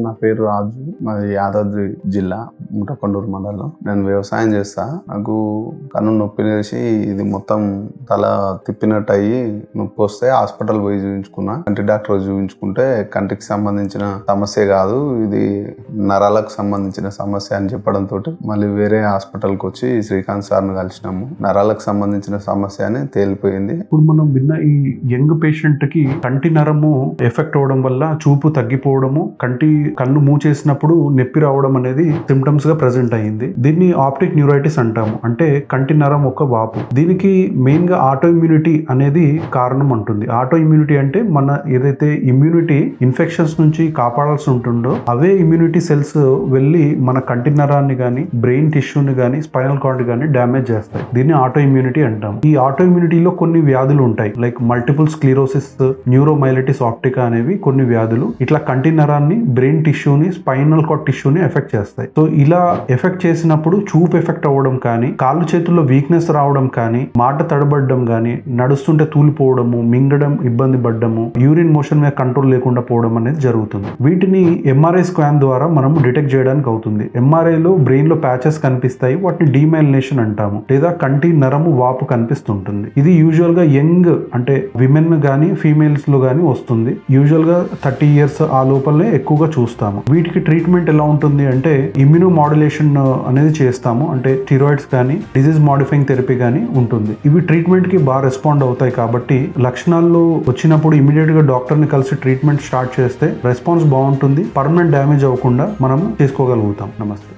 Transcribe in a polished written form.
నా పేరు రాజు, మాది యాదాద్రి జిల్లా ముఠకొండూరు మండలం. నేను వ్యవసాయం చేస్తా. నాకు కన్ను నొప్పి వేసి ఇది మొత్తం తల తిప్పినట్టు అయ్యి నొప్పి వస్తే హాస్పిటల్ పోయి చూపించుకున్నా. కంటి డాక్టర్ చూపించుకుంటే కంటికి సంబంధించిన సమస్య కాదు, ఇది నరాలకు సంబంధించిన సమస్య అని చెప్పడంతో మళ్ళీ వేరే హాస్పిటల్కి వచ్చి శ్రీకాంత్ సార్ను కలిసినాము. నరాలకు సంబంధించిన సమస్య అని తేలిపోయింది. ఇప్పుడు మనం విన్న ఈ యంగ్ పేషెంట్ కి కంటి నరము ఎఫెక్ట్ అవడం వల్ల చూపు తగ్గిపోవడము, కన్ను మూచేసినప్పుడు నొప్పి రావడం అనేది సిమ్టమ్స్ గా ప్రెసెంట్ అయ్యింది. దీన్ని ఆప్టిక్ న్యూరైటిస్ అంటాము. అంటే కంటి నరం ఒక వాపు. దీనికి మెయిన్ గా ఆటో ఇమ్యూనిటీ అనేది కారణం ఉంటుంది. ఆటో ఇమ్యూనిటీ అంటే మన ఏదైతే ఇమ్యూనిటీ ఇన్ఫెక్షన్స్ నుంచి కాపాడాల్సి ఉంటుందో అవే ఇమ్యూనిటీ సెల్స్ వెళ్ళి మన కంటి నరాన్ని గాని, బ్రెయిన్ టిష్యూని గాని, స్పైనల్ కార్డ్ గాని డ్యామేజ్ చేస్తాయి. దీన్ని ఆటో ఇమ్యూనిటీ అంటాం. ఈ ఆటో ఇమ్యూనిటీలో కొన్ని వ్యాధులు ఉంటాయి, like multiple sclerosis, neuromyelitis optica అనేవి కొన్ని వ్యాధులు. ఇట్లా కంటి నరాన్ని, బ్రెయిన్ టిష్యూని, స్పైనల్ కార్డ్ టిష్యూని ఎఫెక్ట్ చేస్తాయి. సో ఇలా ఎఫెక్ట్ చేసినప్పుడు చూపు ఎఫెక్ట్ అవ్వడం కానీ, కాళ్ళు చేతుల్లో వీక్నెస్ రావడం కానీ, మాట తడబడడం కానీ, నడుస్తుంటే తూలిపోవడము, మింగడం ఇబ్బంది పడ్డము, యూరిన్ మోషన్ మీద కంట్రోల్ లేకుండా పోవడం అనేది జరుగుతుంది. వీటిని ఎంఆర్ఐ స్కాన్ ద్వారా మనం డిటెక్ట్ చేయడానికి అవుతుంది. ఎంఆర్ఐలో బ్రెయిన్ లో ప్యాచెస్ కనిపిస్తాయి, వాటిని డీమైలినేషన్ అంటాము, లేదా కంటి నరము వాపు కనిపిస్తుంటుంది. ఇది యూజువల్ గా యంగ్ అంటే విమెన్ గానీ ఫీమేల్స్ లో గానీ వస్తుంది. యూజువల్ గా 30 years ఆ లోపలనే ఎక్కువగా చూస్తాము. వీటికి ట్రీట్మెంట్ ఎలా ఉంటుంది అంటే ఇమ్యూనో మాడ్యులేషన్ అనేది చేస్తాము. అంటే స్టిరాయిడ్స్ కానీ, డిజీజ్ మాడిఫైయింగ్ థెరపీ కానీ ఉంటుంది. ఇవి ట్రీట్మెంట్ కి బాగా రెస్పాండ్ అవుతాయి. కాబట్టి లక్షణాలు వచ్చినప్పుడు ఇమీడియట్ గా డాక్టర్ ని కలిసి ట్రీట్మెంట్ స్టార్ట్ చేస్తే రెస్పాన్స్ బాగుంటుంది. పర్మనెంట్ డ్యామేజ్ అవ్వకుండా మనం చేసుకోగలుగుతాం. నమస్తే.